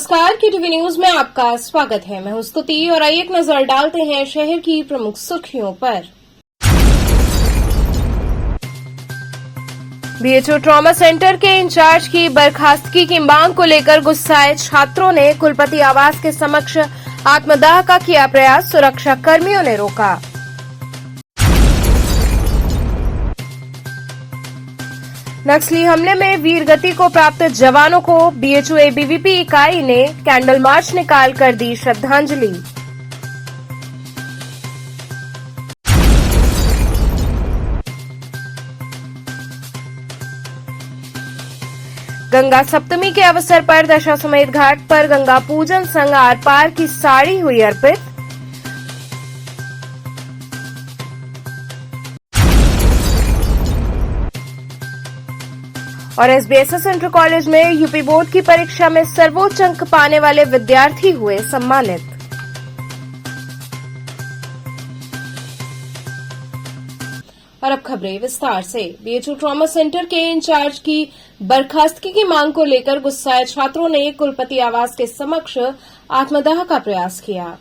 नमस्कार, KTV news में आपका स्वागत है। मैं हूं स्तुति और आइए एक नजर डालते हैं शहर की प्रमुख सुर्खियों पर। BHU ट्रॉमा सेंटर के इंचार्ज की बर्खास्तगी की मांग को लेकर गुस्साए छात्रों ने कुलपति आवास के समक्ष आत्मदाह का किया प्रयास, सुरक्षा कर्मियों ने रोका। नक्सली हमले में वीरगति को प्राप्त जवानों को BHU ABVP इकाई ने कैंडल मार्च निकालकर दी श्रद्धांजलि। गंगा सप्तमी के अवसर पर दशाश्वमेध घाट पर गंगा पूजन संग आर पार की साड़ी हुई अर्पित। और SBSS इंटर कॉलेज में यूपी बोर्ड की परीक्षा में सर्वोच्च अंक पाने वाले विद्यार्थी हुए सम्मानित। और अब खबरें विस्तार से। BHU ट्रॉमा सेंटर के इंचार्ज की बर्खास्तगी की मांग को लेकर गुस्साए छात्रों ने कुलपति आवास के समक्ष आत्मदाह का प्रयास किया।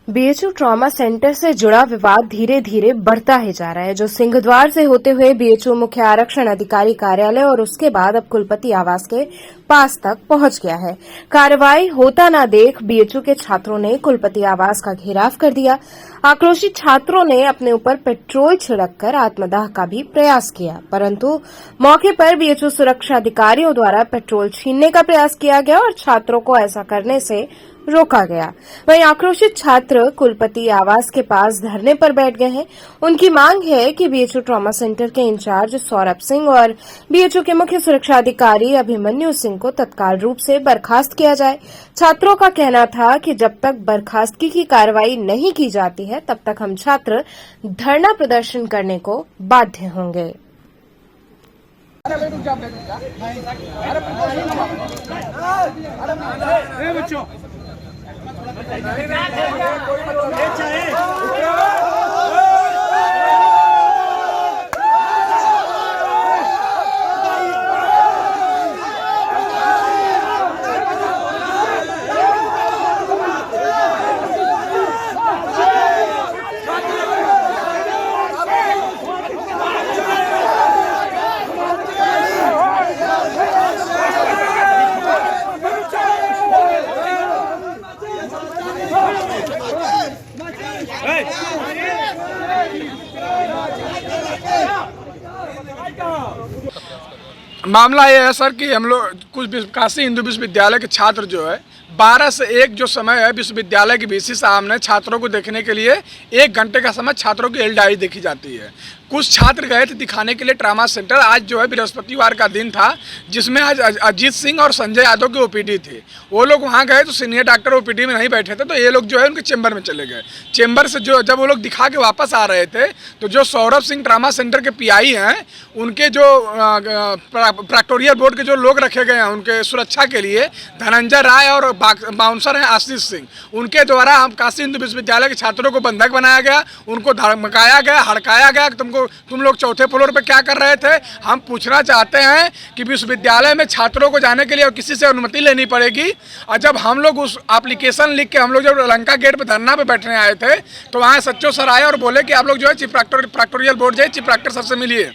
BHU ट्रॉमा सेंटर से जुड़ा विवाद धीरे धीरे बढ़ता ही जा रहा है, जो सिंहद्वार से होते हुए BHU मुख्य आरक्षण अधिकारी कार्यालय और उसके बाद अब कुलपति आवास के पास तक पहुंच गया है। कार्रवाई होता न देख BHU के छात्रों ने कुलपति आवास का घेराव कर दिया। आक्रोशित छात्रों ने अपने ऊपर पेट्रोल छिड़ककर आत्मदाह का भी प्रयास किया, परंतु मौके पर BHU सुरक्षा अधिकारियों द्वारा पेट्रोल छीनने का प्रयास किया गया और छात्रों को ऐसा करने से रोका गया। वहीं आक्रोशित छात्र कुलपति आवास के पास धरने पर बैठ गए हैं। उनकी मांग है कि BHU ट्रॉमा सेंटर के इंचार्ज सौरभ सिंह और BHU के मुख्य सुरक्षा अधिकारी अभिमन्यु सिंह को तत्काल रूप से बर्खास्त किया जाए। छात्रों का कहना था कि जब तक बर्खास्तगी की कार्रवाई नहीं की जाती है, तब तक हम छात्र धरना प्रदर्शन करने को बाध्य होंगे। मामला ये है सर कि हम लोग कुछ काशी हिंदू विश्वविद्यालय के छात्र जो है 12 से 1 जो समय है विश्वविद्यालय की VC साहब ने छात्रों को देखने के लिए 1 घंटे का समय छात्रों की एलडाई देखी जाती है। कुछ छात्र गए थे दिखाने के लिए ट्रामा सेंटर। आज जो है बृहस्पतिवार का दिन था, जिसमें आज अजीत सिंह और संजय यादव की OPD थी। वो लोग वहाँ गए तो सीनियर डॉक्टर OPD में नहीं बैठे थे, तो ये लोग जो है उनके चेंबर में चले गए। चेंबर से जो जब वो लोग दिखा के वापस आ रहे थे, तो जो सौरभ सिंह ट्रामा सेंटर के PI हैं, उनके जो प्रैक्टोरियल बोर्ड के जो लोग रखे गए हैं उनके सुरक्षा के लिए, धनंजय राय और बाउंसर हैं आशीष सिंह, उनके द्वारा हम काशी हिंदू विश्वविद्यालय के छात्रों को बंधक बनाया गया, उनको धमकाया गया, हड़काया गया कि तुम लोग चौथे फ्लोर पे क्या कर रहे थे। हम पूछना चाहते हैं कि विश्वविद्यालय में छात्रों को जाने के लिए और किसी से अनुमति लेनी पड़ेगी। और जब हम लोग उस एप्लीकेशन लिख के हम लोग जब लंका गेट पे धरना पे बैठने आए थे, तो वहाँ सच्चो सर आए और बोले कि आप लोग जो है चीफ प्रैक्टोरियल बोर्ड जाइए, चीफ प्रैक्टर सर से मिलिए।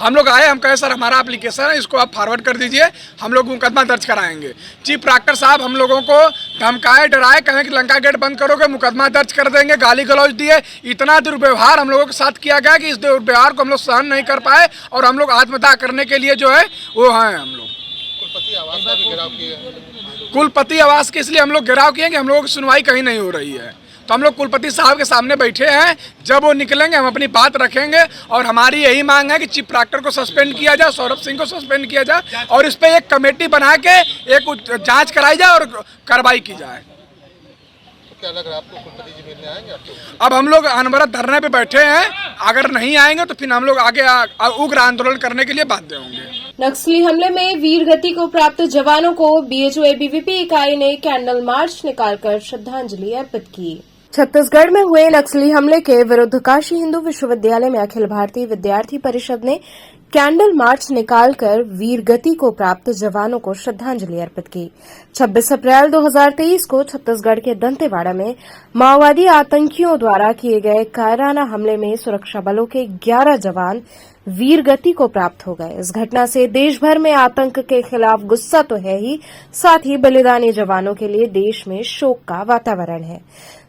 हम लोग आए, हम कहे सर हमारा एप्लीकेशन है, इसको आप फॉरवर्ड कर दीजिए, हम लोग मुकदमा दर्ज कराएंगे। चीफ प्रैक्टर साहब हम लोगों को धमकाए, डराए, कहें कि लंका गेट बंद करोगे, मुकदमा दर्ज कर देंगे, गाली गलौज दिए। इतना दुर्व्यवहार हम लोगों के साथ किया गया कि इस दुर्व्यवहार को हम लोग सहन नहीं कर पाए और हम लोग आत्मदाह करने के लिए जो है वो हैं। हम लोग कुलपति आवास का भी घेराव किए। कुलपति आवास के इसलिए हम लोग घेराव किए कि हम लोगों की सुनवाई कहीं नहीं हो रही है, तो हम लोग कुलपति साहब के सामने बैठे हैं। जब वो निकलेंगे हम अपनी बात रखेंगे और हमारी यही मांग है कि चीफ प्रैक्टर को सस्पेंड किया जाए, सौरभ सिंह को सस्पेंड किया जाए और इस पे एक कमेटी बना के एक जांच कराई जाए और कार्रवाई की जाए। तो क्या लग रहा है आपको, कुलपति जी मिलने आएंगे आपको? अब हम लोग अनवरत धरने पे बैठे हैं, अगर नहीं आएंगे तो फिर हम लोग आगे उग्र आंदोलन करने के लिए बाध्य होंगे। नक्सली हमले में वीरगति को प्राप्त जवानों को BHU ABVP इकाई ने कैंडल मार्च निकालकर श्रद्धांजलि अर्पित की। छत्तीसगढ़ में हुए नक्सली हमले के विरुद्ध काशी हिंदू विश्वविद्यालय में अखिल भारतीय विद्यार्थी परिषद ने कैंडल मार्च निकालकर वीर गति को प्राप्त जवानों को श्रद्धांजलि अर्पित की। 26 अप्रैल 2023 को छत्तीसगढ़ के दंतेवाड़ा में माओवादी आतंकियों द्वारा किए गए कायराना हमले में सुरक्षा बलों के 11 जवान वीर गति को प्राप्त हो गए। इस घटना से देश भर में आतंक के खिलाफ गुस्सा तो है ही, साथ ही बलिदानी जवानों के लिए देश में शोक का वातावरण है।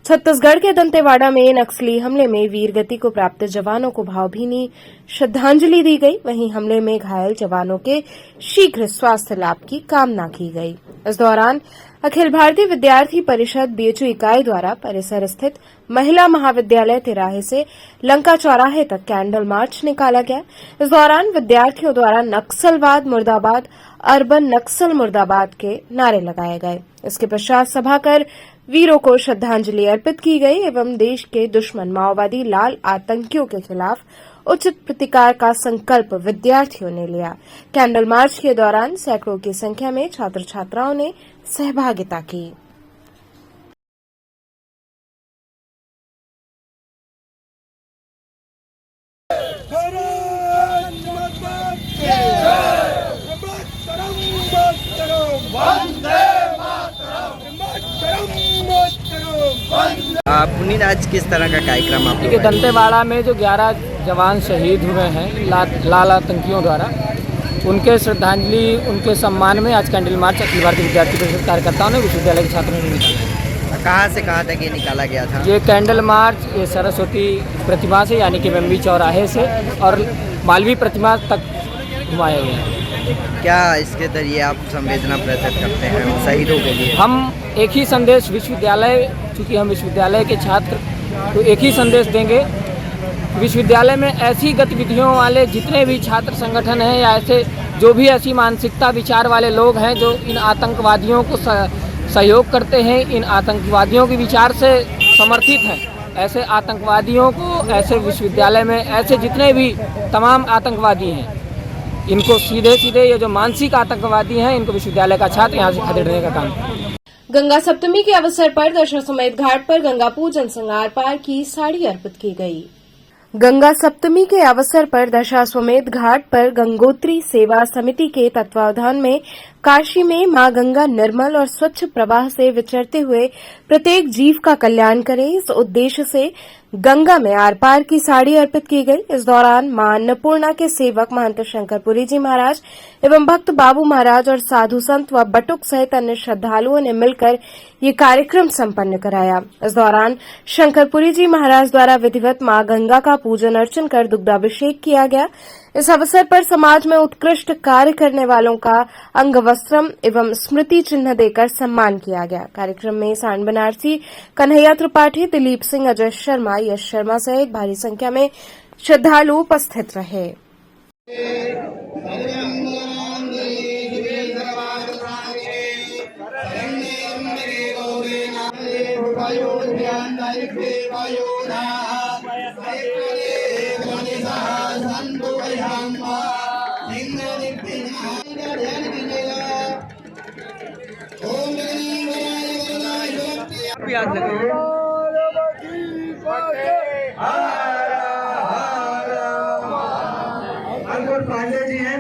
छत्तीसगढ़ के दंतेवाड़ा में नक्सली हमले में वीर गति को प्राप्त जवानों को भावभीनी श्रद्धांजलि दी गई। वहीं हमले में घायल जवानों के शीघ्र स्वास्थ्य लाभ की कामना की गई। इस दौरान अखिल भारतीय विद्यार्थी परिषद बीएचयू इकाई द्वारा परिसर स्थित महिला महाविद्यालय तिराहे से लंका चौराहे तक कैंडल मार्च निकाला गया। इस दौरान विद्यार्थियों द्वारा नक्सलवाद मुर्दाबाद, अर्बन नक्सल मुर्दाबाद के नारे लगाए गए। इसके पश्चात सभा कर वीरों को श्रद्धांजलि अर्पित की गई एवं देश के दुश्मन माओवादी लाल आतंकियों के खिलाफ उचित प्रतिकार का संकल्प विद्यार्थियों ने लिया। कैंडल मार्च के दौरान सैकड़ों की संख्या में छात्र छात्राओं ने सहभागिता की। पुनीत, आज किस तरह का कार्यक्रम आप देखिए, दंतेवाड़ा में जो 11 जवान शहीद हुए हैं लाल आतंकियों द्वारा, उनके श्रद्धांजलि, उनके सम्मान में आज कैंडल मार्च अखिल भारतीय विद्यार्थी परिषद कार्यकर्ताओं ने विश्वविद्यालय के छात्रों ने निकाला। कहाँ से कहाँ तक ये निकाला गया था? ये कैंडल मार्च ये सरस्वती प्रतिमा से यानी कि मेमवी चौराहे से और मालवीय प्रतिमा तक घुमाया गया। क्या इसके जरिए आप संवेदना प्रकट करते हैं शहीदों के लिए? हम एक ही संदेश विश्वविद्यालय, चूँकि हम विश्वविद्यालय के छात्र, तो एक ही संदेश देंगे। विश्वविद्यालय में ऐसी गतिविधियों वाले जितने भी छात्र संगठन हैं या ऐसे जो भी ऐसी मानसिकता विचार वाले लोग हैं जो इन आतंकवादियों को सहयोग करते हैं, इन आतंकवादियों के विचार से समर्थित हैं, ऐसे आतंकवादियों को, ऐसे विश्वविद्यालय में ऐसे जितने भी तमाम आतंकवादी हैं, इनको सीधे सीधे ये जो मानसिक आतंकवादी हैं, इनको विश्वविद्यालय का छात्र यहाँ से खदेड़ने का काम। गंगा सप्तमी के अवसर पर दशाश्वमेध घाट पर गंगा पूजन संग आर पार की साड़ी अर्पित की गई। गंगा सप्तमी के अवसर पर दशाश्वमेध घाट पर गंगोत्री सेवा समिति के तत्वावधान में काशी में मां गंगा निर्मल और स्वच्छ प्रवाह से विचरते हुए प्रत्येक जीव का कल्याण करे, इस उद्देश्य से गंगा में आर पार की साड़ी अर्पित की गई। इस दौरान मां अन्नपूर्णा के सेवक महंत शंकरपुरी जी महाराज एवं भक्त बाबू महाराज और साधु संत व बटुक सहित अन्य श्रद्धालुओं ने मिलकर ये कार्यक्रम संपन्न कराया। इस दौरान शंकरपुरी जी महाराज द्वारा विधिवत मां गंगा का पूजन अर्चन कर दुग्धाभिषेक किया गया। इस अवसर पर समाज में उत्कृष्ट कार्य करने वालों का अंग वस्त्रम एवं स्मृति चिन्ह देकर सम्मान किया गया। कार्यक्रम में सांड बनारसी, कन्हैया त्रिपाठी, दिलीप सिंह, अजय शर्मा, यश शर्मा सहित भारी संख्या में श्रद्धालु उपस्थित रहे। पांडे जी हैं।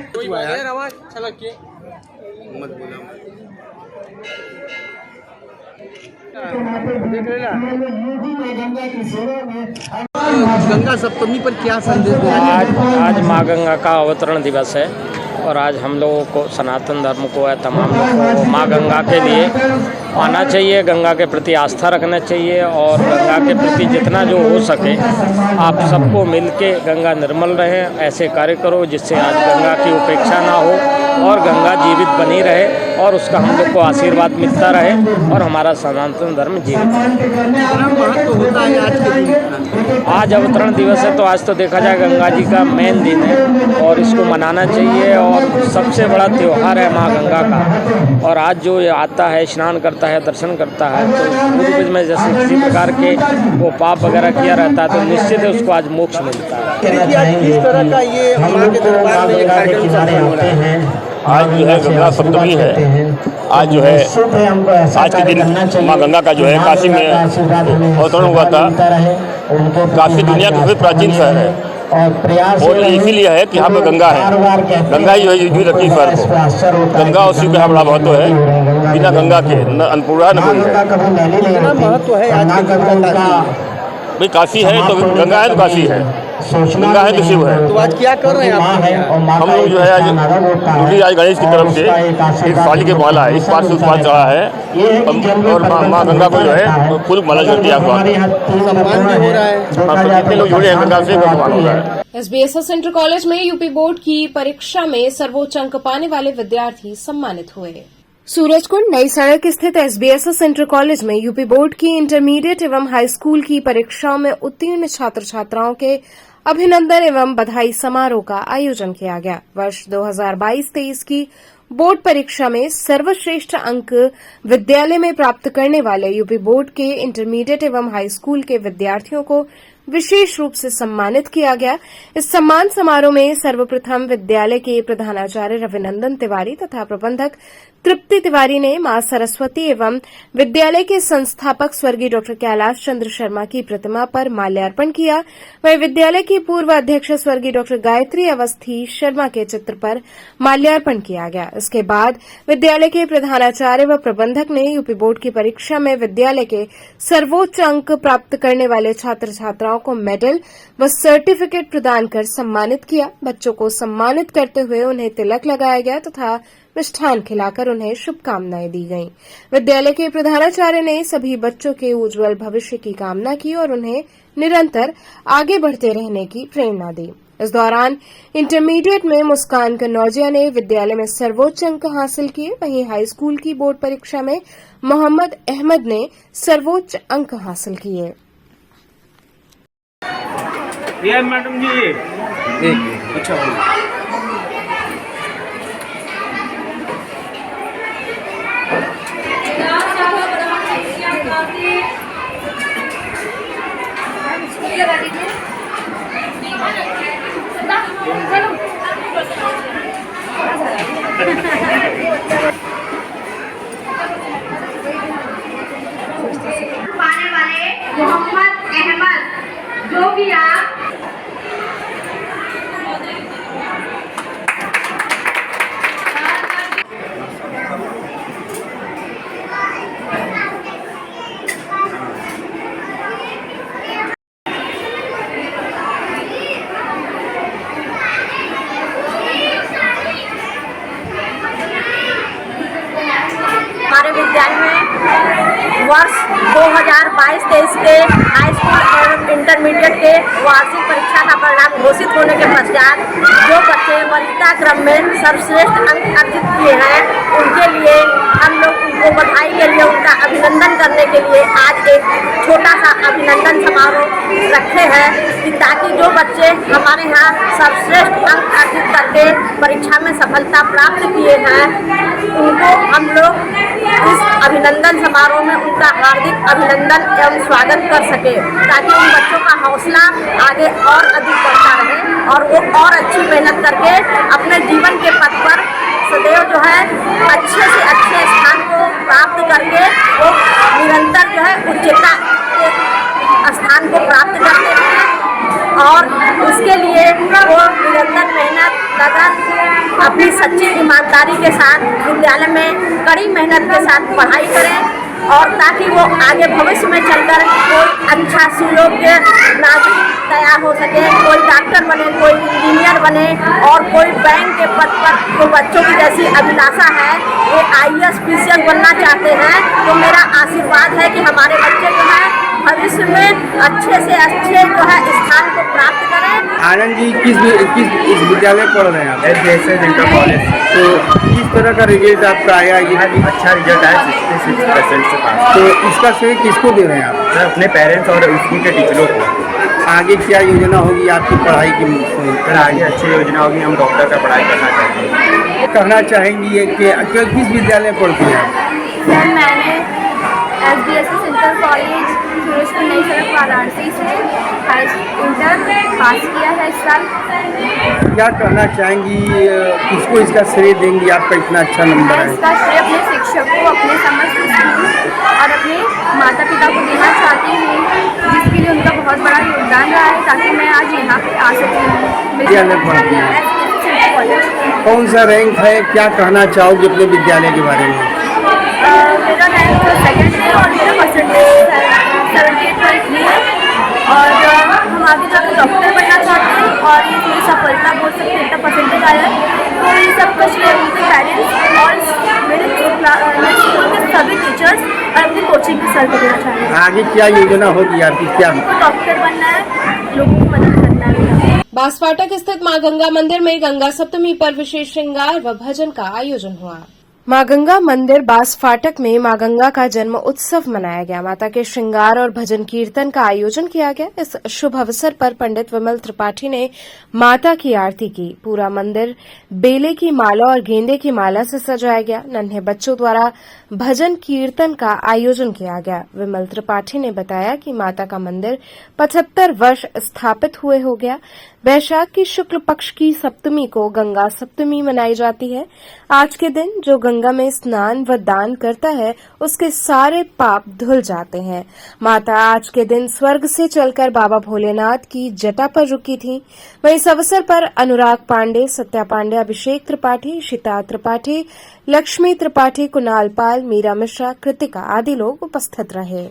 गंगा सप्तमी पर क्या संदेश दिया? आज माँ गंगा का अवतरण दिवस है और आज हम लोगों को, सनातन धर्म को है, तमाम लोगों को माँ गंगा के लिए आना चाहिए, गंगा के प्रति आस्था रखना चाहिए और गंगा के प्रति जितना जो हो सके आप सबको मिलके गंगा निर्मल रहे, ऐसे कार्य करो जिससे आज गंगा की उपेक्षा ना हो और गंगा जीवित बनी रहे और उसका हम लोग को आशीर्वाद मिलता रहे और हमारा सनातन धर्म जीवित रहे। आज अवतरण दिवस है तो आज तो देखा जाए गंगा जी का मेन दिन है और इसको मनाना चाहिए और सबसे बड़ा त्यौहार है माँ गंगा का। और आज जो आता है, स्नान करता है, दर्शन करता है, तो पूर्व में जैसे किसी प्रकार के वो पाप वगैरह किया रहता है तो निश्चित है उसको आज मोक्ष मिलता है। आज किस तरह का ये हमारे दरबार में कार्यक्रम चल रहा है? आज जो है गंगा सप्तमी है आज जो है आज के दिन माँ गंगा का जो है काशी में अवतरण हुआ था। काशी दुनिया की सबसे प्राचीन शहर है और इसीलिए है कि यहाँ पे गंगा है। गंगा ही जो है जीवित रखी इस शहर को। गंगा और शिव का बड़ा महत्व है। बिना गंगा के न अन्नपूर्णा न कोई है। महत्व है आज के भाई काशी है तो गंगा है तो काशी है, गंगा है तो शिव है। तो आज क्या कर रहे हैं आप? हम लोग जो है आज ड्यूटी आज गणेश की तरफ से एक साली के माला है, इस पार से उस पार चढ़ा है और माँ गंगा को जो है फूल माला जो दिया हुआ है। जितने लोग जुड़े हैं गंगा से भगवान हो रहा है। एसबीएसएस इंटर कॉलेज में यूपी बोर्ड की परीक्षा में सर्वोच्च अंक पाने वाले विद्यार्थी सम्मानित हुए। सूरजकुंड नई सड़क स्थित एसबीएसएस इंटर कॉलेज में यूपी बोर्ड की इंटरमीडिएट एवं हाई स्कूल की परीक्षाओं में उत्तीर्ण छात्र छात्राओं के अभिनंदन एवं बधाई समारोह का आयोजन किया गया। वर्ष 2022-23 की बोर्ड परीक्षा में सर्वश्रेष्ठ अंक विद्यालय में प्राप्त करने वाले यूपी बोर्ड के इंटरमीडिएट एवं हाई स्कूल के विद्यार्थियों को विशेष रूप से सम्मानित किया गया। इस सम्मान समारोह में सर्वप्रथम विद्यालय के प्रधानाचार्य रविनंदन तिवारी तथा प्रबंधक तृप्ति तिवारी ने मां सरस्वती एवं विद्यालय के संस्थापक स्वर्गीय डॉक्टर कैलाश चंद्र शर्मा की प्रतिमा पर माल्यार्पण किया। वहीं विद्यालय की पूर्व अध्यक्ष स्वर्गीय डॉक्टर गायत्री अवस्थी शर्मा के चित्र पर माल्यार्पण किया गया। इसके बाद विद्यालय के प्रधानाचार्य व प्रबंधक ने यूपी बोर्ड की परीक्षा में विद्यालय के सर्वोच्च अंक प्राप्त करने वाले छात्र छात्राओं को मेडल व सर्टिफिकेट प्रदान कर सम्मानित किया। बच्चों को सम्मानित करते हुए उन्हें तिलक लगाया गया तथा मिष्ठान खिलाकर उन्हें शुभकामनाएं दी गईं। विद्यालय के प्रधानाचार्य ने सभी बच्चों के उज्जवल भविष्य की कामना की और उन्हें निरंतर आगे बढ़ते रहने की प्रेरणा दी। इस दौरान इंटरमीडिएट में मुस्कान कन्नौजिया ने विद्यालय में सर्वोच्च अंक हासिल किए। वहीं हाई स्कूल की बोर्ड परीक्षा में मोहम्मद अहमद ने सर्वोच्च अंक हासिल किए। ये मैडम जी ये अच्छा पाने वाले मोहम्मद अहमद जो कि आप हमारे विद्यालय में वर्ष 2022-23 के हाई स्कूल एवं इंटरमीडिएट के वार्षिक परीक्षा का परिणाम घोषित होने के पश्चात जो बच्चे वरीयता क्रम में सर्वश्रेष्ठ अंक अर्जित किए हैं उनके लिए हम लोग उनको बधाई के लिए उनका अभिनंदन करने के लिए आज एक छोटा सा अभिनंदन समारोह रखे हैं कि ताकि जो बच्चे हमारे यहाँ सर्वश्रेष्ठ अंक अर्जित करके परीक्षा में सफलता प्राप्त किए हैं उनको हम लोग इस अभिनंदन समारोह में उनका हार्दिक अभिनंदन एवं स्वागत कर सके ताकि उन बच्चों का हौसला आगे और अधिक बढ़ता रहे और वो और अच्छी मेहनत करके अपने जीवन के पथ पर सदैव जो है अच्छे से अच्छे स्थान को प्राप्त करके वो निरंतर जो है उच्चता के स्थान को प्राप्त करते हैं और उसके लिए वो निरंतर मेहनत लगन अपनी सच्ची ईमानदारी के साथ विद्यालय में कड़ी मेहनत के साथ पढ़ाई करें और ताकि वो आगे भविष्य में चलकर कोई अच्छा सुयोग्य नागरिक तैयार हो सके, कोई डॉक्टर बने, कोई इंजीनियर बने और कोई बैंक के पद पर जो बच्चों की जैसी अभिलाषा है वो IAS PCS बनना चाहते हैं तो मेरा आशीर्वाद है कि हमारे बच्चे जो है भविष्य में अच्छे से अच्छे जो है स्थान को प्राप्त करें। आनंद जी किस इस विद्यालय पढ़ रहे हैं आप? एसबीएसएस इंटर कॉलेज। तो किस तरह का रिजल्ट आपका आया? यहाँ भी अच्छा रिजल्ट आया 66% से पास। तो इसका श्रेय किसको दे रहे हैं आप? सर अपने पेरेंट्स और स्कूल के टीचरों को। आगे क्या योजना होगी आपकी पढ़ाई की? सर आगे अच्छी योजना होगी, हम डॉक्टर का पढ़ाई करना चाहते हैं। कहना चाहेंगी कि किस विद्यालय पढ़ती हैं आप? मैंने SBSC सेंटर कॉलेज सूरजपुर नई सड़क वाराणसी से इंटर पास किया है इस साल। क्या कहना चाहेंगी, किसको इसका श्रेय देंगी, आपका इतना अच्छा नंबर मैं है? इसका श्रेय अपने शिक्षक को, अपने समस्त स्कूल और अपने माता पिता को देना चाहती हूँ, जिसके लिए उनका बहुत बड़ा योगदान रहा है ताकि मैं आज यहाँ पे आ सकती विद्यालय पढ़ती हैं। SBSC centre college. कौन सा रैंक है, क्या कहना चाहोगे अपने विद्यालय के बारे में? मेरा रैंक 2nd है और मेरा परसेंटेज 78.3 है और हम आगे जाकर डॉक्टर बनना चाहते हैं और ये मेरी सफलता बोल सकते हैं, इतना परसेंटेज आया है। तो ये सब कुछ उनके पेरेंट्स और मेरे स्कूल के सभी टीचर्स और अपनी कोचिंग के सर को देना चाहते हैं। आगे क्या योजना होगी आपकी, क्या? हमको डॉक्टर बनना है, लोगों की मदद करना है। बांसफाटक स्थित मां गंगा मंदिर में गंगा सप्तमी पर विशेष श्रृंगार व भजन का आयोजन हुआ। मां गंगा मंदिर बांसफाटक में मां गंगा का जन्म उत्सव मनाया गया। माता के श्रृंगार और भजन कीर्तन का आयोजन किया गया। इस शुभ अवसर पर पंडित विमल त्रिपाठी ने माता की आरती की। पूरा मंदिर बेले की माला और गेंदे की माला से सजाया गया। नन्हे बच्चों द्वारा भजन कीर्तन का आयोजन किया गया। विमल त्रिपाठी ने बताया कि माता का मंदिर 75 वर्ष स्थापित हुए हो गया। वैशाख की शुक्ल पक्ष की सप्तमी को गंगा सप्तमी मनाई जाती है। आज के दिन जो गंगा में स्नान व दान करता है उसके सारे पाप धुल जाते हैं। माता आज के दिन स्वर्ग से चलकर बाबा भोलेनाथ की जटा पर रुकी थी। वहीं इस अवसर पर अनुराग पांडे, सत्या पांडे, अभिषेक त्रिपाठी, शिता त्रिपाठी, लक्ष्मी त्रिपाठी, कुणाल पाल, मीरा मिश्रा, कृतिका आदि लोग उपस्थित रहे।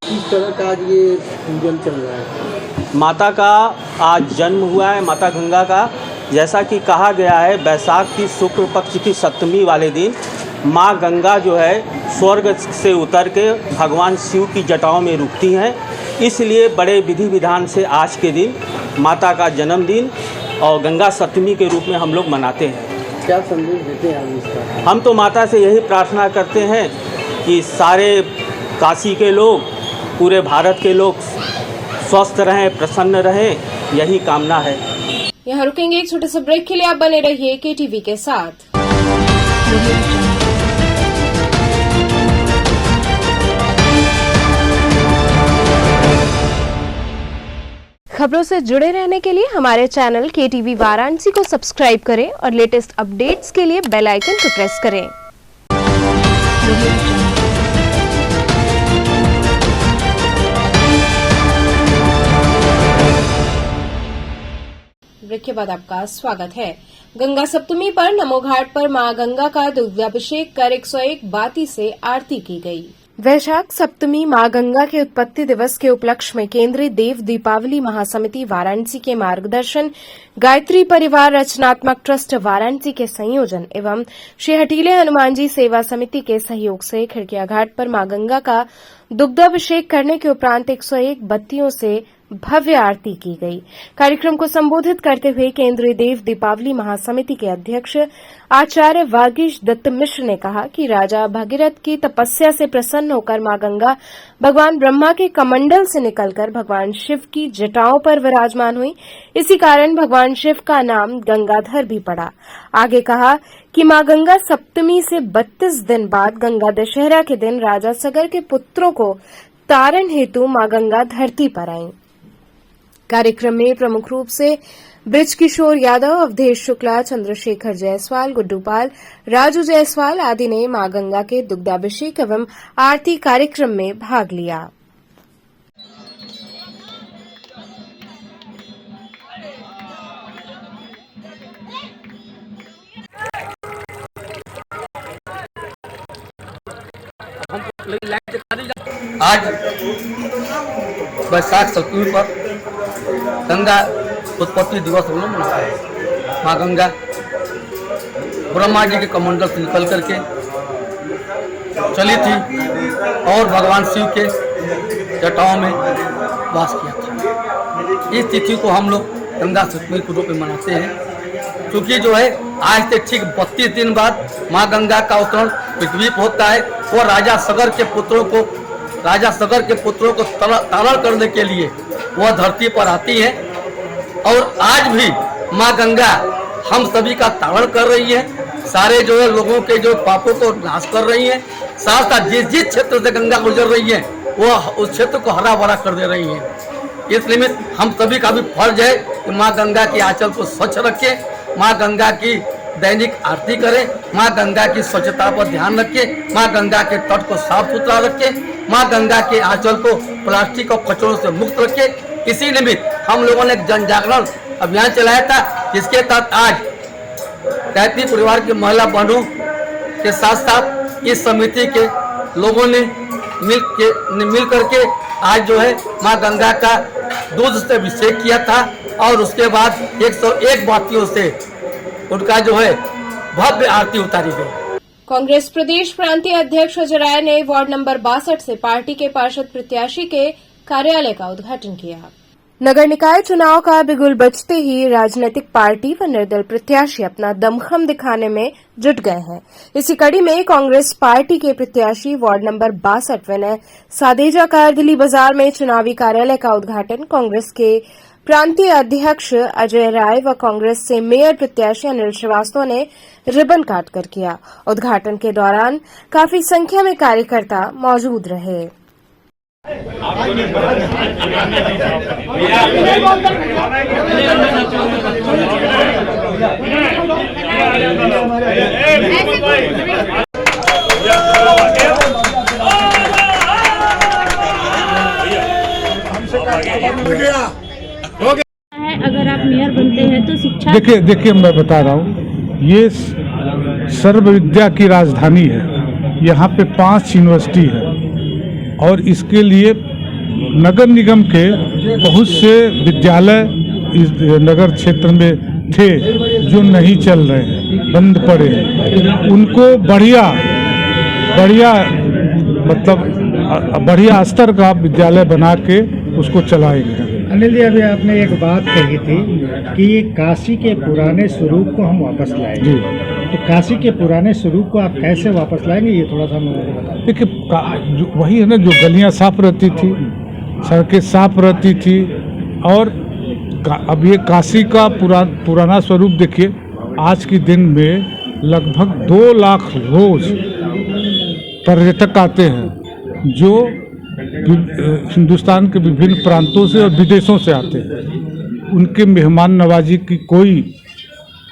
किस तरह का आज ये पूजन चल रहा है? माता का आज जन्म हुआ है, माता गंगा का। जैसा कि कहा गया है, बैसाख की शुक्ल पक्ष की सप्तमी वाले दिन माँ गंगा जो है स्वर्ग से उतर के भगवान शिव की जटाओं में रुकती हैं। इसलिए बड़े विधि विधान से आज के दिन माता का जन्मदिन और गंगा सप्तमी के रूप में हम लोग मनाते हैं। क्या संदेश देते हैं आप इसका? हम तो माता से यही प्रार्थना करते हैं कि सारे काशी के लोग, पूरे भारत के लोग स्वस्थ रहें, प्रसन्न रहें, यही कामना है। यहाँ रुकेंगे एक छोटे से ब्रेक के लिए। आप बने रहिए KTV के साथ। खबरों से जुड़े रहने के लिए हमारे चैनल KTV वाराणसी को सब्सक्राइब करें और लेटेस्ट अपडेट्स के लिए बेल आइकन को प्रेस करें। ब्रेक के बाद आपका स्वागत है। गंगा सप्तमी पर नमो घाट पर मां गंगा का दुग्धाभिषेक कर 101 बाती से आरती की गई। वैशाख सप्तमी मां गंगा के उत्पत्ति दिवस के उपलक्ष्य में केंद्रीय देव दीपावली महासमिति वाराणसी के मार्गदर्शन, गायत्री परिवार रचनात्मक ट्रस्ट वाराणसी के संयोजन एवं श्री हटीले हनुमान जी सेवा समिति के सहयोग से खिड़किया घाट पर मां गंगा का दुग्धाभिषेक करने के उपरांत 101 बत्तियों से भव्य आरती की गई। कार्यक्रम को संबोधित करते हुए केंद्रीय देव दीपावली महासमिति के अध्यक्ष आचार्य वागीश दत्त मिश्र ने कहा कि राजा भगीरथ की तपस्या से प्रसन्न होकर मां गंगा भगवान ब्रह्मा के कमंडल से निकलकर भगवान शिव की जटाओं पर विराजमान हुई। इसी कारण भगवान शिव का नाम गंगाधर भी पड़ा। आगे कहा कि मां गंगा सप्तमी से 32 दिन बाद गंगा दशहरा के दिन राजा सगर के पुत्रों को तारण हेतु मां गंगा धरती पर आई। कार्यक्रम में प्रमुख रूप से ब्रिज किशोर यादव, अवधेश शुक्ला, चंद्रशेखर जायसवाल, गुड्डू पाल, राजू जायसवाल आदि ने मां गंगा के दुग्धाभिषेक एवं आरती कार्यक्रम में भाग लिया। आज बैसाख सप्तमी पर गंगा उत्पत्ति दिवस हम लोग मनाते हैं। माँ गंगा ब्रह्मा जी के कमंडल से निकल करके चली थी और भगवान शिव के जटाओं में वास किया था। इस तिथि को हम लोग गंगा सप्तमी के रूप में मनाते हैं, क्योंकि जो है आज से ठीक 32 दिन बाद माँ गंगा का अवतरण पृथ्वी पर होता है और राजा सगर के पुत्रों को तारण करने के लिए वह धरती पर आती है। और आज भी माँ गंगा हम सभी का तारण कर रही है, सारे जो है लोगों के जो पापों को नाश कर रही हैं, साथ साथ जिस जिस क्षेत्र से गंगा गुजर रही है वो उस क्षेत्र को हरा भरा कर दे रही है। इसलिए हम सभी का भी फर्ज है कि माँ गंगा के आंचल को स्वच्छ रखें, माँ गंगा की दैनिक आरती करें, माँ गंगा की स्वच्छता पर ध्यान रखें, माँ गंगा के तट को साफ सुथरा रखें, माँ गंगा के आंचल को प्लास्टिक और कचरों से मुक्त रखें। इसी निमित्त हम लोगों ने एक जन जागरण अभियान चलाया था, जिसके तहत आज कैथी परिवार की महिला बहनों के साथ साथ इस समिति के लोगों ने मिल करके आज जो है माँ गंगा का दूध से अभिषेक किया था और उसके बाद 101 बातियों से उनका जो है भव्य आरती उतारी गई। कांग्रेस प्रदेश प्रांतीय अध्यक्ष अजय राय ने वार्ड नंबर 62 से पार्टी के पार्षद प्रत्याशी के कार्यालय का उद्घाटन किया। नगर निकाय चुनाव का बिगुल बजते ही राजनीतिक पार्टी व निर्दल प्रत्याशी अपना दमखम दिखाने में जुट गए हैं। इसी कड़ी में कांग्रेस पार्टी के प्रत्याशी वार्ड नंबर 62 विनय सादेजा का दिल्ली बाजार में चुनावी कार्यालय का उद्घाटन कांग्रेस के प्रांतीय अध्यक्ष अजय राय व कांग्रेस से मेयर प्रत्याशी अनिल श्रीवास्तव ने रिबन काटकर किया। उद्घाटन के दौरान काफी संख्या में कार्यकर्ता मौजूद रहे। अगर आप मेयर बनते हैं तो शिक्षा देखिए मैं बता रहा हूँ, ये सर्व विद्या की राजधानी है। यहाँ पे 5 यूनिवर्सिटी है और इसके लिए नगर निगम के बहुत से विद्यालय इस नगर क्षेत्र में थे जो नहीं चल रहे हैं, बंद पड़े हैं। उनको बढ़िया मतलब बढ़िया स्तर का विद्यालय बना के उसको चलाएंगे। अनिल जी, अभी आपने एक बात कही थी कि काशी के पुराने स्वरूप को हम वापस लाएंगे, तो काशी के पुराने स्वरूप को आप कैसे वापस लाएंगे, ये थोड़ा सा मुझे बताएं। देखिए वही है ना, जो गलियां साफ रहती थी, सड़कें साफ रहती थी, और अब ये काशी का पुराना स्वरूप देखिए, आज के दिन में लगभग 2 लाख रोज पर्यटक आते हैं जो हिंदुस्तान के विभिन्न प्रांतों से और विदेशों से आते हैं। उनके मेहमान नवाजी की कोई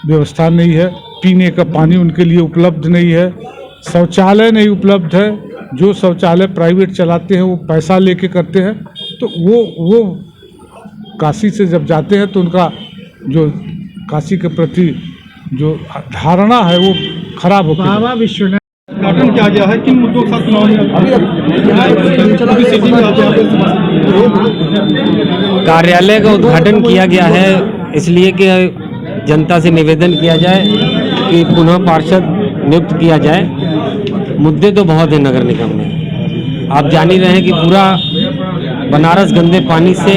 व्यवस्था नहीं है, पीने का पानी उनके लिए उपलब्ध नहीं है, शौचालय नहीं उपलब्ध है। जो शौचालय प्राइवेट चलाते हैं वो पैसा लेके करते हैं। तो वो काशी से जब जाते हैं तो उनका जो काशी के प्रति जो धारणा है वो खराब होती है। बाबा विश्वनाथ उद्घाटन किया गया है, किन मुद्दों के साथ कार्यालय का उद्घाटन किया गया है, इसलिए कि जनता से निवेदन किया जाए कि पुनः पार्षद नियुक्त किया जाए। मुद्दे तो बहुत हैं नगर निगम में, आप जान ही रहे हैं कि पूरा बनारस गंदे पानी से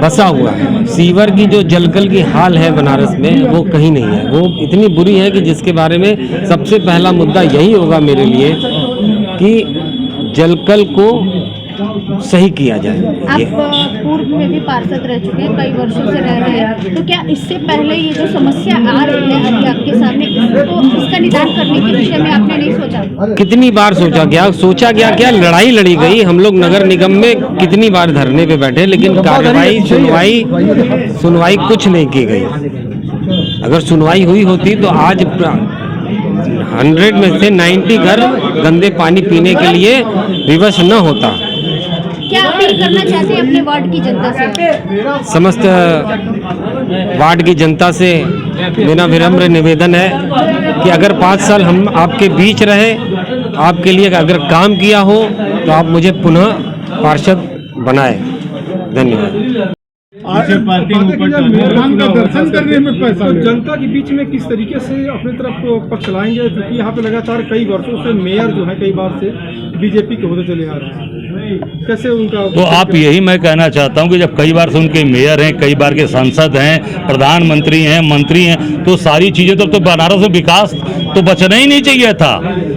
बसा हुआ है। सीवर की जो जलकल की हाल है बनारस में वो कहीं नहीं है, वो इतनी बुरी है कि जिसके बारे में सबसे पहला मुद्दा यही होगा मेरे लिए कि जलकल को सही किया जाए। आप पूर्व में भी पार्षद रह चुके हैं, कई वर्षों से रह रहे हैं, तो क्या इससे पहले ये जो समस्या आ रही है अभी आपके सामने, तो इसका निदान करने के विषय में आपने नहीं सोचा? कितनी बार सोचा गया क्या लड़ाई लड़ी गई। हम लोग नगर निगम में कितनी बार धरने पे बैठे, लेकिन कार्रवाई सुनवाई कुछ नहीं की गई। अगर सुनवाई हुई होती तो आज 100 में से 90 घर गंदे पानी पीने के लिए विवश न होता। क्या अपील करना चाहते हैं अपने वार्ड की जनता से? समस्त वार्ड की जनता से मेरा विनम्र निवेदन है कि अगर 5 साल हम आपके बीच रहे, आपके लिए अगर काम किया हो, तो आप मुझे पुनः पार्षद बनाए। धन्यवाद। भगवान का दर्शन करने में पैसा, जनता के बीच में किस तरीके से अपनी तरफ पक्ष लाएंगे, क्योंकि यहाँ पे लगातार कई वर्षों से मेयर जो है कई बार से बीजेपी के होते चले आ रहे हैं, कैसे उनका? तो आप यही मैं कहना चाहता हूँ कि जब कई बार से उनके मेयर हैं, कई बार के सांसद हैं, प्रधानमंत्री हैं, मंत्री हैं, तो सारी चीज़ें तो बनारस में विकास तो बचना ही नहीं चाहिए था।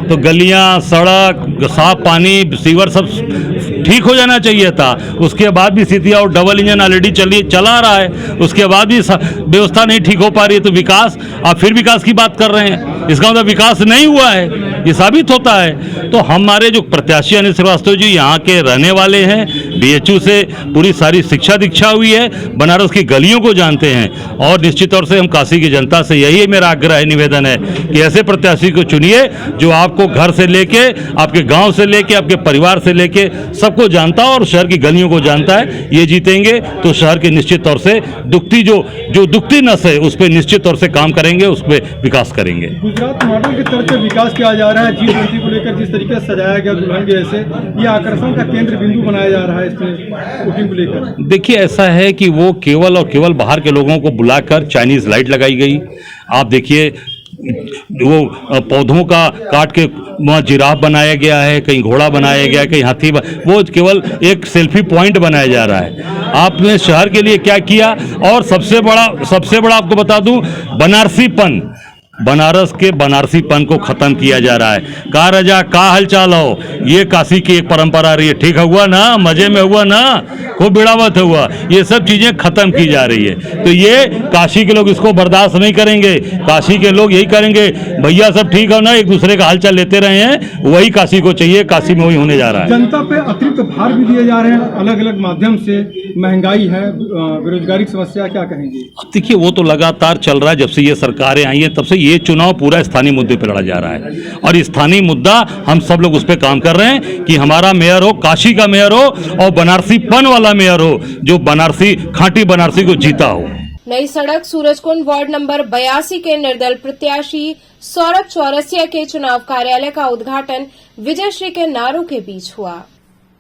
तो गलियाँ, सड़क, साफ पानी, सीवर सब ठीक हो जाना चाहिए था। उसके बाद भी स्थिति और डबल इंजन ऑलरेडी चला रहा है, उसके बाद भी व्यवस्था नहीं ठीक हो पा रही है। तो विकास, आप फिर विकास की बात कर रहे हैं, इसका मतलब विकास नहीं हुआ है, ये साबित होता है। तो हमारे जो प्रत्याशी अनिल श्रीवास्तव जी यहाँ के रहने वाले हैं, BHU से पूरी सारी शिक्षा दीक्षा हुई है, बनारस की गलियों को जानते हैं, और निश्चित तौर से हम काशी की जनता से यही मेरा आग्रह है, निवेदन है कि ऐसे प्रत्याशी को चुनिए जो आपको घर से लेके, आपके गांव से लेके, आपके परिवार से लेके सबको जानता है और शहर की गलियों को जानता है। ये जीतेंगे तो शहर की निश्चित तौर से दुखती जो दुखती नस है उस पर निश्चित तौर से काम करेंगे, उस पर विकास करेंगे। गुजरात मॉडल की तरफ से विकास किया जा रहा है, G20 को लेकर जिस तरीके से सजाया गया दुल्हन जैसे, ये आकर्षण का केंद्र बिंदु बनाया जा रहा है इसमें वोटिंग को लेकर। देखिए, ऐसा है कि वो केवल और केवल बाहर के लोगों को बुलाकर चाइनीज लाइट लगाई गई। आप देखिए, वो पौधों का काट के वहाँ जिराफ बनाया गया है, कहीं घोड़ा बनाया गया है, कहीं हाथी, वो केवल एक सेल्फी पॉइंट बनाया जा रहा है। आपने शहर के लिए क्या किया? और सबसे बड़ा आपको बता दूं, बनारस के बनारसीपन को खत्म किया जा रहा है। का रजा का हलचाल हो, ये काशी की एक परंपरा रही है, ठीक हुआ ना, मजे में हुआ ना, खूब बिड़ावत हुआ, ये सब चीजें खत्म की जा रही है। तो ये काशी के लोग इसको बर्दाश्त नहीं करेंगे। काशी के लोग यही करेंगे, भैया सब ठीक हो ना, एक दूसरे का हालचाल लेते रहे हैं, वही काशी को चाहिए, काशी में वही होने जा रहा है। जनता पे अतिरिक्त भार भी दिए जा रहे हैं अलग अलग माध्यम से, महंगाई है, बेरोजगारी की समस्या, क्या कहेंगे? देखिए, वो तो लगातार चल रहा है, जब से ये सरकारें आई हैं तब से ये चुनाव पूरा स्थानीय मुद्दे पर लड़ा जा रहा है, और स्थानीय मुद्दा हम सब लोग उस पर काम कर रहे हैं कि हमारा मेयर हो, काशी का मेयर हो, और बनारसीपन वाला मेयर हो, जो बनारसी, खांटी बनारसी को जीता हो। नई सड़क सूरजकुंड वार्ड नंबर 82 के निर्दल प्रत्याशी सौरभ चौरसिया के चुनाव कार्यालय का उद्घाटन विजयश्री के नारों के बीच हुआ।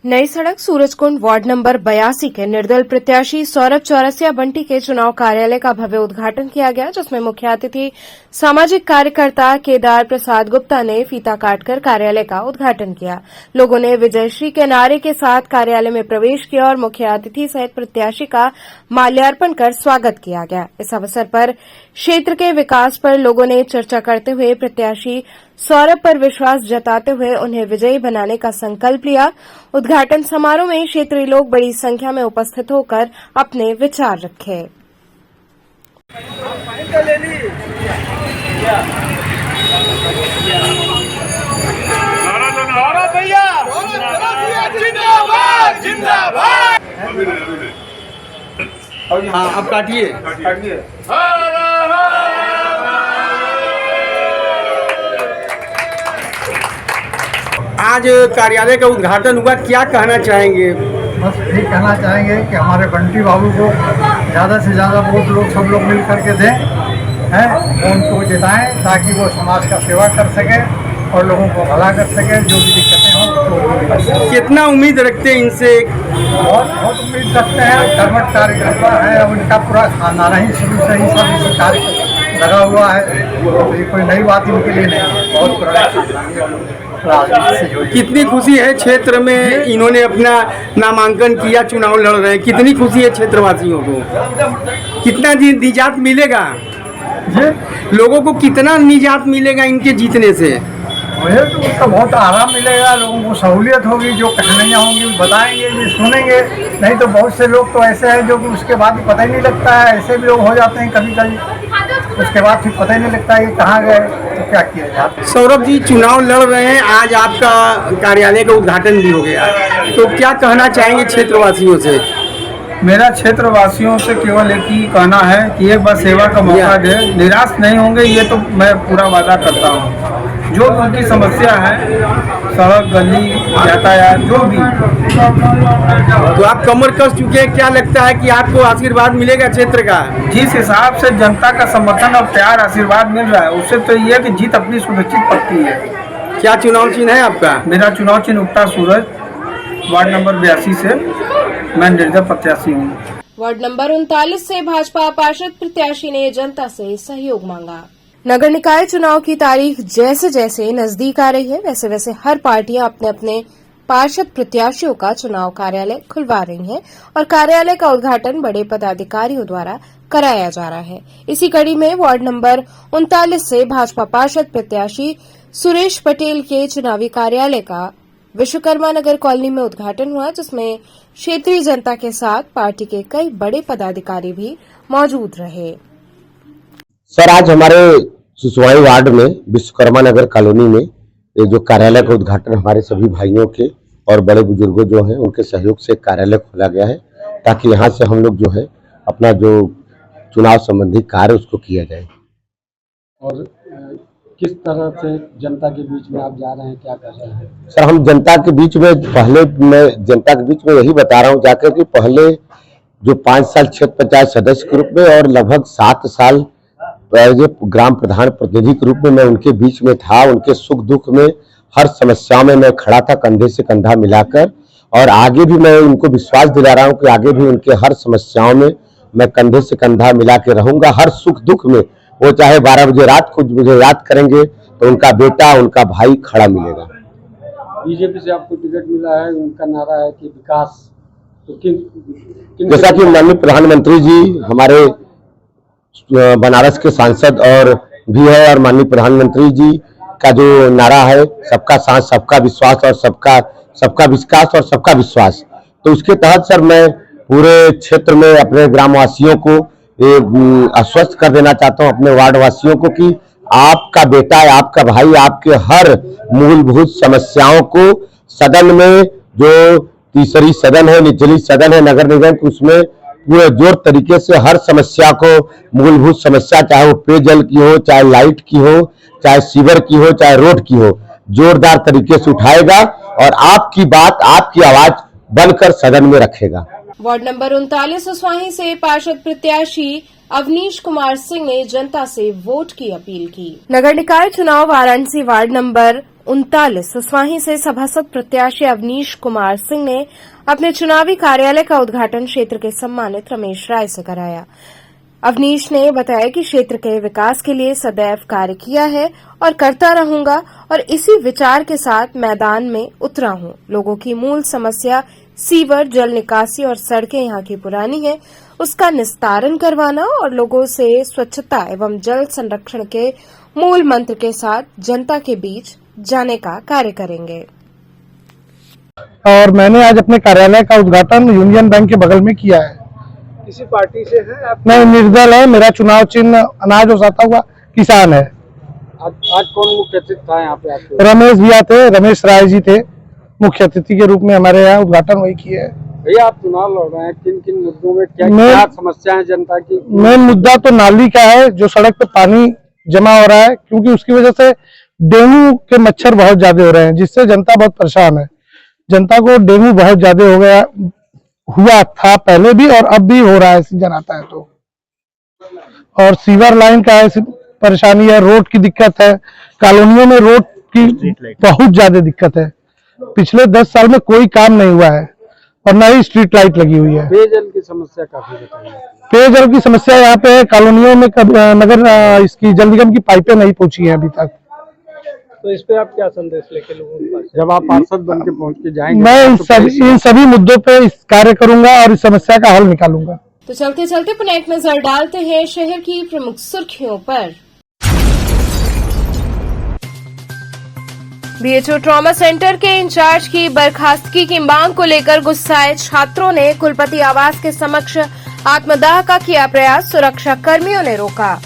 नई सड़क सूरजकुंड वार्ड नंबर 82 के निर्दल प्रत्याशी सौरभ चौरसिया बंटी के चुनाव कार्यालय का भव्य उद्घाटन किया गया, जिसमें मुख्य अतिथि सामाजिक कार्यकर्ता केदार प्रसाद गुप्ता ने फीता काटकर कार्यालय का उद्घाटन किया। लोगों ने विजयश्री के नारे के साथ कार्यालय में प्रवेश किया और मुख्य अतिथि सहित प्रत्याशी का माल्यार्पण कर स्वागत किया गया। इस अवसर पर क्षेत्र के विकास पर लोगों ने चर्चा करते हुए प्रत्याशी सौरभ पर विश्वास जताते हुए उन्हें विजयी बनाने का संकल्प लिया। उद्घाटन समारोह में क्षेत्रीय लोग बड़ी संख्या में उपस्थित होकर अपने विचार रखे। हाँ, अब काटिए। आज कार्यालय का उद्घाटन हुआ, क्या कहना चाहेंगे? बस यही कहना चाहेंगे कि हमारे बंटी बाबू को ज़्यादा से ज़्यादा वोट लोग सब लोग मिल करके दें, हैं, उनको जिताएं ताकि वो समाज का सेवा कर सके और लोगों को भला कर सके। जो भी दिक्कतें हों तो कितना उम्मीद रखते हैं इनसे? बहुत उम्मीद रखते हैं। कर्मठ कार्यकर्ता है, उनका पूरा खानदान ही शुरू से ही सब इसी कार्य लगा हुआ है, तो ये कोई नई बात इनके लिए नहीं, बहुत पुरानी। कितनी खुशी है क्षेत्र में, इन्होंने अपना नामांकन किया, चुनाव लड़ रहे हैं, कितनी खुशी है क्षेत्रवासियों को? कितना निजात मिलेगा लोगों को, कितना निजात मिलेगा इनके जीतने से? मुझे तो उसका बहुत आराम मिलेगा, लोगों को सहूलियत होगी, जो कहानियाँ होंगी बताएंगे, ये सुनेंगे। नहीं तो बहुत से लोग तो ऐसे हैं जो कि उसके बाद भी पता ही नहीं लगता है, ऐसे भी लोग हो जाते हैं कभी कभी, उसके बाद फिर पता ही नहीं लगता है कि कहाँ गए, तो क्या किया जाए। सौरभ जी चुनाव लड़ रहे हैं, आज आपका कार्यालय का उद्घाटन भी हो गया, तो क्या कहना चाहेंगे क्षेत्रवासियों से? मेरा क्षेत्रवासियों से केवल एक ही कहना है कि एक बार सेवा का मौका दे, निराश नहीं होंगे, ये तो मैं पूरा वादा करता हूँ। जो उनकी समस्या है, सड़क, गली, यातायात, जो भी, तो आप कमर कस चुके हैं, क्या लगता है कि आपको आशीर्वाद मिलेगा क्षेत्र का? जिस हिसाब से जनता का समर्थन और प्यार आशीर्वाद मिल रहा है, उससे तो ये है कि जीत अपनी सुनिश्चित पक्की है। क्या चुनाव चिन्ह है आपका? मेरा चुनाव चिन्ह उगता सूरज, वार्ड नंबर 82 से मैं निर्दल प्रत्याशी हूँ। वार्ड नंबर 39 से भाजपा पार्षद प्रत्याशी ने जनता से सहयोग मांगा। नगर निकाय चुनाव की तारीख जैसे जैसे नजदीक आ रही है, वैसे वैसे हर पार्टियां अपने अपने पार्षद प्रत्याशियों का चुनाव कार्यालय खुलवा रही हैं और कार्यालय का उद्घाटन बड़े पदाधिकारियों द्वारा कराया जा रहा है। इसी कड़ी में वार्ड नंबर 39 से भाजपा पार्षद प्रत्याशी सुरेश पटेल के चुनावी कार्यालय का विश्वकर्मा नगर कॉलोनी में उद्घाटन हुआ, जिसमें क्षेत्रीय जनता के साथ पार्टी के कई बड़े पदाधिकारी भी मौजूद रहे। सर, आज हमारे सिसवाई वार्ड में विश्वकर्मा नगर कॉलोनी में ये जो कार्यालय का उद्घाटन हमारे सभी भाइयों के और बड़े बुजुर्गों जो हैं उनके सहयोग से कार्यालय खोला गया है, ताकि यहाँ से हम लोग जो है अपना जो चुनाव संबंधी कार्य उसको किया जाए। और किस तरह से जनता के बीच में आप जा रहे हैं, क्या कर रहे हैं? सर, हम जनता के बीच में मैं जनता के बीच में यही बता रहा हूँ जाकर कि पहले जो 5 साल क्षेत्र पंचायत सदस्य के रूप में और लगभग 7 साल ग्राम प्रधान प्रतिनिधि के रूप में मैं उनके बीच में था। उनके सुख दुख में हर समस्या में मैं खड़ा था, कंधे से कंधा मिलाकर, और आगे भी मैं उनको विश्वास दिला रहा हूं कि आगे भी उनके हर समस्याओं में मैं कंधे से कंधा मिला के रहूंगा। हर सुख दुख में वो चाहे 12 बजे रात को मुझे याद करेंगे तो उनका बेटा, उनका भाई खड़ा मिलेगा। बीजेपी से आपको टिकट मिला है, उनका नारा है कि विकास, तो जैसा कि माननीय प्रधानमंत्री जी हमारे बनारस के सांसद और भी है, और माननीय प्रधानमंत्री जी का जो नारा है सबका साथ, सबका विश्वास और सबका विकास और सबका विश्वास, तो उसके तहत सर मैं पूरे क्षेत्र में अपने ग्रामवासियों को आश्वस्त कर देना चाहता हूं, अपने वार्ड वासियों को, कि आपका बेटा, आपका भाई आपके हर मूलभूत समस्याओं को सदन में, जो तीसरी सदन है, निचली सदन है नगर निगम की, उसमें पूरे जोर तरीके से हर समस्या को, मूलभूत समस्या चाहे वो पेयजल की हो, चाहे लाइट की हो, चाहे सीवर की हो, चाहे रोड की हो, जोरदार तरीके से उठाएगा और आपकी बात, आपकी आवाज बनकर सदन में रखेगा। वार्ड नंबर 39 सुसवाही से पार्षद प्रत्याशी अवनीश कुमार सिंह ने जनता से वोट की अपील की। नगर निकाय चुनाव वाराणसी वार्ड नंबर 39 सुसवाही से सभासद प्रत्याशी अवनीश कुमार सिंह ने अपने चुनावी कार्यालय का उद्घाटन क्षेत्र के सम्मानित रमेश राय से कराया। अवनीश ने बताया कि क्षेत्र के विकास के लिए सदैव कार्य किया है और करता रहूंगा, और इसी विचार के साथ मैदान में उतरा हूं। लोगों की मूल समस्या सीवर, जल निकासी और सड़कें यहाँ की पुरानी है, उसका निस्तारण करवाना और लोगों से स्वच्छता एवं जल संरक्षण के मूल मंत्र के साथ जनता के बीच जाने का कार्य करेंगे। और मैंने आज अपने कार्यालय का उद्घाटन यूनियन बैंक के बगल में किया है। किसी पार्टी से है आप? मैं निर्दल है, मेरा चुनाव चिन्ह अनाज और साता हुआ किसान है। आज कौन मुख्य अतिथि था यहाँ पे आपके? रमेश भैया थे, रमेश राय जी थे मुख्य अतिथि के रूप में, हमारे यहाँ उद्घाटन वही किए है। भैया, आप चुनाव लड़ रहे हैं, किन किन मुद्दों में क्या समस्या है जनता की? मेन मुद्दा तो नाली का है, जो सड़क पे पानी जमा हो रहा है, क्योंकि उसकी वजह से डेंगू के मच्छर बहुत ज्यादा हो रहे हैं, जिससे जनता बहुत परेशान है। जनता को डेंगू बहुत ज्यादा हो गया, हुआ था पहले भी और अब भी हो रहा है, सीजन आता है तो। और सीवर लाइन का ऐसी परेशानी है, रोड की दिक्कत है, कॉलोनियों में रोड की बहुत ज्यादा दिक्कत है। पिछले 10 साल में कोई काम नहीं हुआ है और न ही स्ट्रीट लाइट लगी हुई है। पेयजल की समस्या काफी बताइए। पेयजल की समस्या यहाँ पे कॉलोनियों में नगर इसकी जल निगम की पाइपें नहीं पहुंची है अभी तक। तो इस पे आप क्या संदेश लेके लोगों के पास जब आप पार्षद बन के पहुँच के जाएंगे? मैं इन सभी मुद्दों पे इस कार्य करूंगा और इस समस्या का हल निकालूंगा। तो चलते चलते पुनः एक नजर डालते हैं शहर की प्रमुख सुर्खियों पर। बीएचयू ट्रॉमा सेंटर के इंचार्ज की बर्खास्तगी की मांग को लेकर गुस्साए छात्रों ने कुलपति आवास के समक्ष आत्मदाह का किया प्रयास, सुरक्षा कर्मियों ने रोका।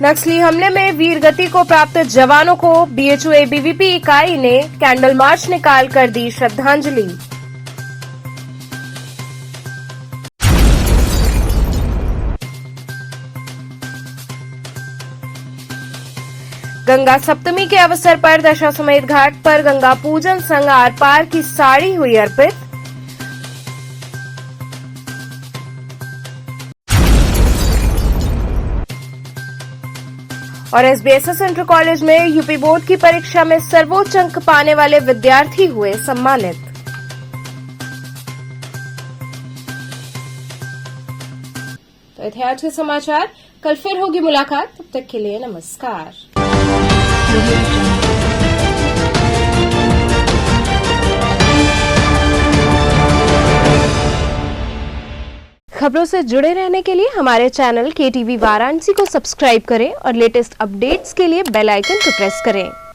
नक्सली हमले में वीरगति को प्राप्त जवानों को बीएचयू एबीवीपी इकाई ने कैंडल मार्च निकालकर दी श्रद्धांजलि। गंगा सप्तमी के अवसर पर दशाश्वमेध घाट पर गंगा पूजन संग आर पार की साड़ी हुई अर्पित। और एसबीएसएस इंटर कॉलेज में यूपी बोर्ड की परीक्षा में सर्वोच्च अंक पाने वाले विद्यार्थी हुए सम्मानित। तो ये थे आज के समाचार, कल फिर होगी मुलाकात, तब तक के लिए नमस्कार। खबरों से जुड़े रहने के लिए हमारे चैनल KTV वाराणसी को सब्सक्राइब करें और लेटेस्ट अपडेट्स के लिए बेल आइकन को प्रेस करें।